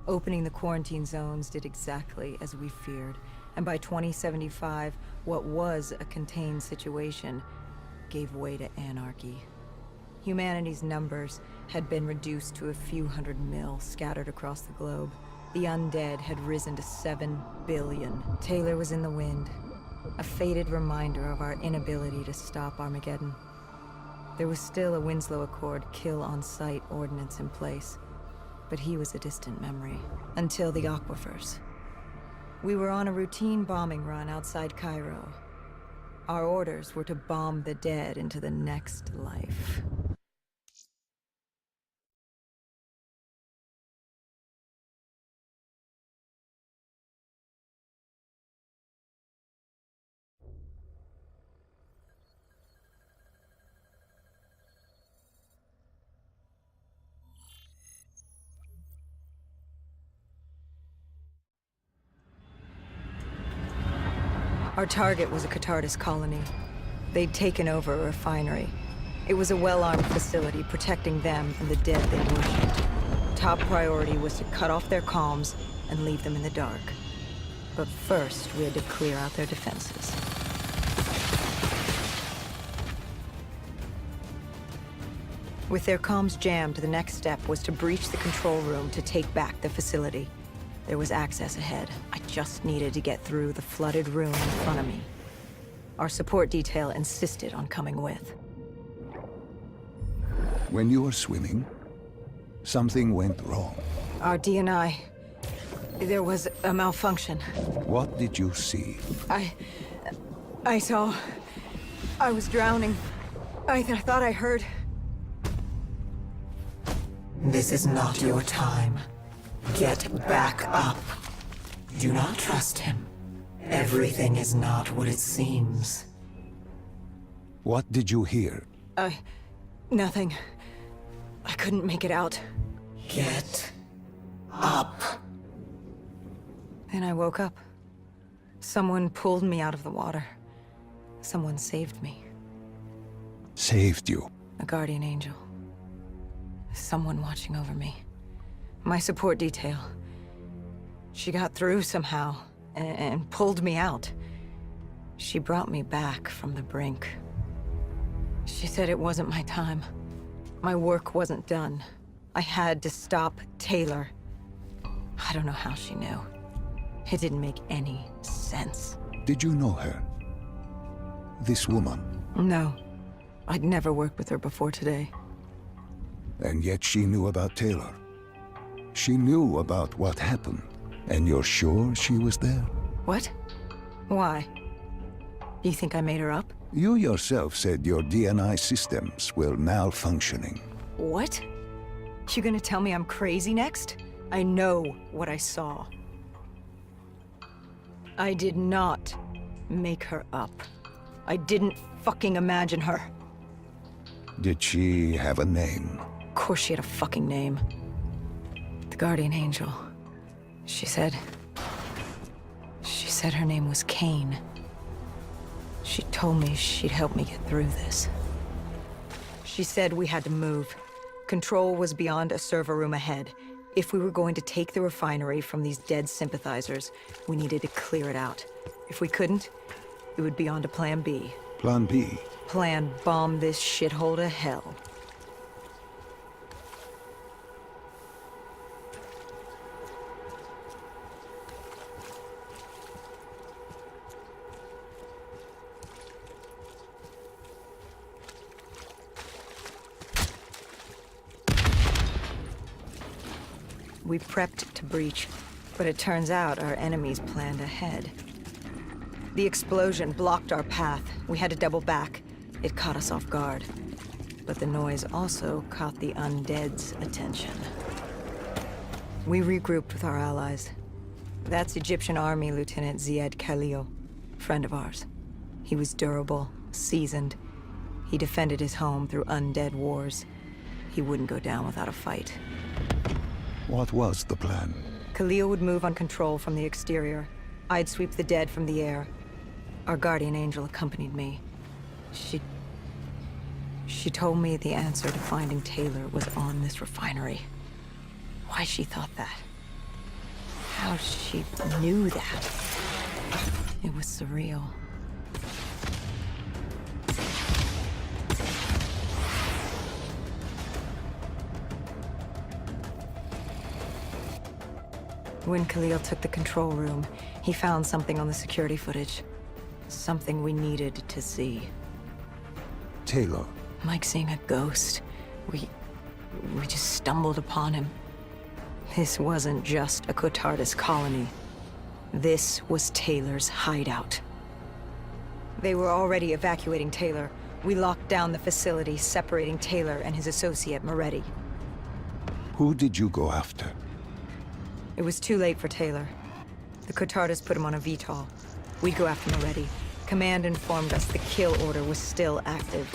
Opening the quarantine zones did exactly as we feared, and by 2075, what was a contained situation gave way to anarchy. Humanity's numbers had been reduced to a few hundred mil scattered across the globe. The undead had risen to 7 billion. Taylor was in the wind, a faded reminder of our inability to stop Armageddon. There was still a Winslow Accord kill-on-sight ordinance in place, but he was a distant memory, until the aquifers. We were on a routine bombing run outside Cairo. Our orders were to bomb the dead into the next life. Our target was a Catardus colony. They'd taken over a refinery. It was a well-armed facility protecting them and the dead they worshipped. Top priority was to cut off their comms and leave them in the dark. But first, we had to clear out their defenses. With their comms jammed, the next step was to breach the control room to take back the facility. There was access ahead. I just needed to get through the flooded room in front of me. Our support detail insisted on coming with. When you were swimming, something went wrong. Our D&I... there was a malfunction. What did you see? I saw... I was drowning. I thought I heard... This is not your time. Get back up. Do not trust him. Everything is not what it seems. What did you hear? Nothing. I couldn't make it out. Get up. Then I woke up. Someone pulled me out of the water. Someone saved me. Saved you? A guardian angel. Someone watching over me. My support detail. She got through somehow, and pulled me out. She brought me back from the brink. She said it wasn't my time. My work wasn't done. I had to stop Taylor. I don't know how she knew. It didn't make any sense. Did you know her? This woman? No. I'd never worked with her before today. And yet she knew about Taylor. She knew about what happened. And you're sure she was there? What? Why? You think I made her up? You yourself said your DNI systems were malfunctioning. What? You gonna tell me I'm crazy next? I know what I saw. I did not make her up. I didn't fucking imagine her. Did she have a name? Of course she had a fucking name. The Guardian Angel. She said her name was Kane. She told me she'd help me get through this. She said we had to move. Control was beyond a server room ahead. If we were going to take the refinery from these dead sympathizers, we needed to clear it out. If we couldn't, it would be on to Plan B. Plan B? Plan bomb this shithole to hell. We prepped to breach, but it turns out our enemies planned ahead. The explosion blocked our path. We had to double back. It caught us off guard. But the noise also caught the undead's attention. We regrouped with our allies. That's Egyptian Army Lieutenant Ziad Khalil, friend of ours. He was durable, seasoned. He defended his home through undead wars. He wouldn't go down without a fight. What was the plan? Khalil would move on control from the exterior. I'd sweep the dead from the air. Our guardian angel accompanied me. She told me the answer to finding Taylor was on this refinery. Why she thought that, how she knew that. It was surreal. When Khalil took the control room, he found something on the security footage. Something we needed to see. Taylor. Like seeing a ghost. We just stumbled upon him. This wasn't just a Cotardis colony. This was Taylor's hideout. They were already evacuating Taylor. We locked down the facility, separating Taylor and his associate, Moretti. Who did you go after? It was too late for Taylor. The Cotardis put him on a VTOL. We'd go after Moretti. Command informed us the kill order was still active.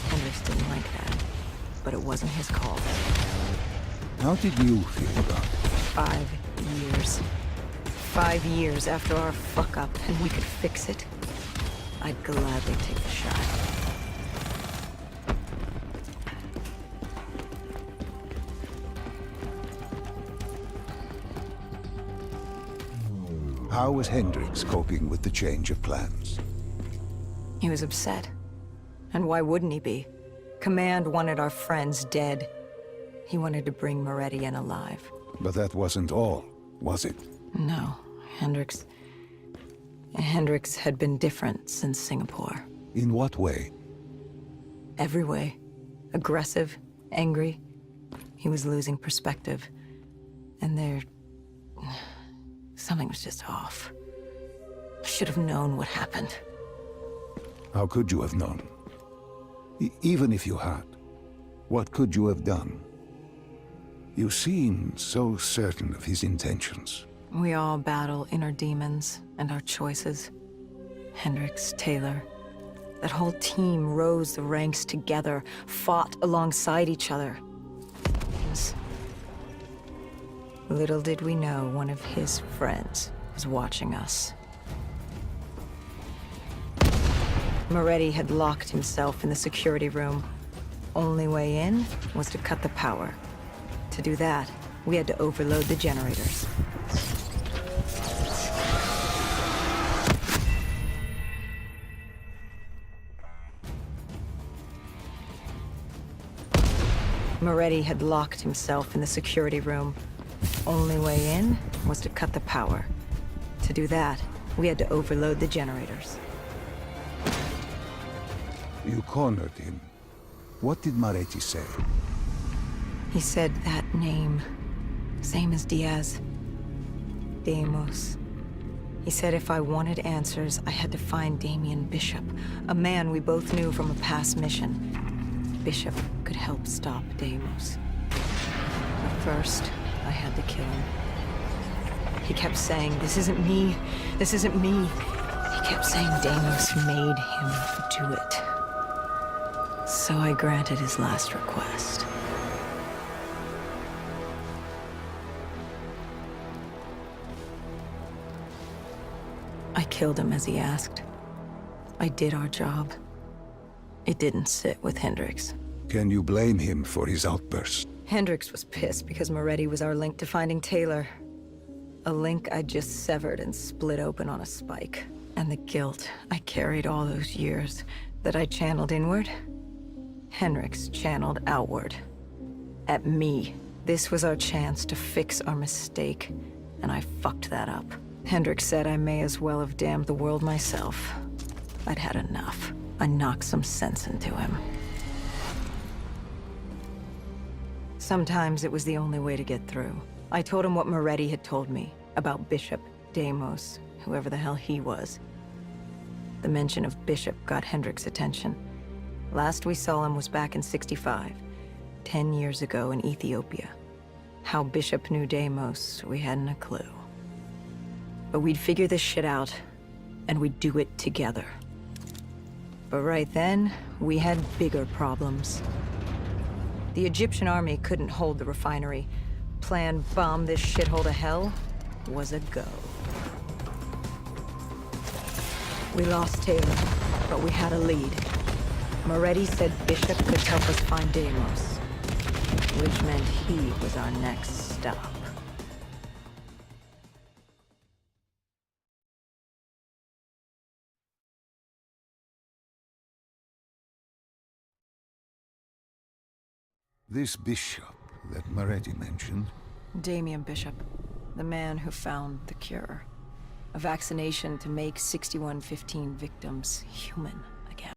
Hendricks didn't like that, but it wasn't his call. How did you feel about it? 5 years. 5 years after our fuck-up, and we could fix it. I'd gladly take the shot. How was Hendricks coping with the change of plans? He was upset. And why wouldn't he be? Command wanted our friends dead. He wanted to bring Moretti in alive. But that wasn't all, was it? No, Hendricks had been different since Singapore. In what way? Every way. Aggressive, angry. He was losing perspective. And something was just off. I should have known what happened. How could you have known? Even if you had, what could you have done? You seem so certain of his intentions. We all battle inner demons and our choices. Hendricks, Taylor. That whole team rose the ranks together, fought alongside each other. Little did we know one of his friends was watching us. Moretti had locked himself in the security room. Only way in was to cut the power. To do that, we had to overload the generators. Moretti had locked himself in the security room. Only way in was to cut the power. To do that, we had to overload the generators. You cornered him. What did Moretti say? He said that name. Same as Diaz. Deimos. He said if I wanted answers, I had to find Damien Bishop, a man we both knew from a past mission. Bishop could help stop Deimos. But first, I had to kill him. He kept saying, "This isn't me. This isn't me." He kept saying Deimos made him do it. So I granted his last request. I killed him as he asked. I did our job. It didn't sit with Hendricks. Can you blame him for his outburst? Hendricks was pissed because Moretti was our link to finding Taylor. A link I just severed and split open on a spike. And the guilt I carried all those years that I channeled inward, Hendricks channeled outward. At me. This was our chance to fix our mistake, and I fucked that up. Hendricks said I may as well have damned the world myself. I'd had enough. I knocked some sense into him. Sometimes it was the only way to get through. I told him what Moretti had told me about Bishop, Deimos, whoever the hell he was. The mention of Bishop got Hendricks' attention. Last we saw him was back in '65, 10 years ago in Ethiopia. How Bishop knew Deimos, we hadn't a clue. But we'd figure this shit out, and we'd do it together. But right then, we had bigger problems. The Egyptian army couldn't hold the refinery. Plan bomb this shithole to hell was a go. We lost Taylor, but we had a lead. Moretti said Bishop could help us find Deimos, which meant he was our next stop. This bishop that Moretti mentioned, Damien Bishop, the man who found the cure. A vaccination to make 6115 victims human.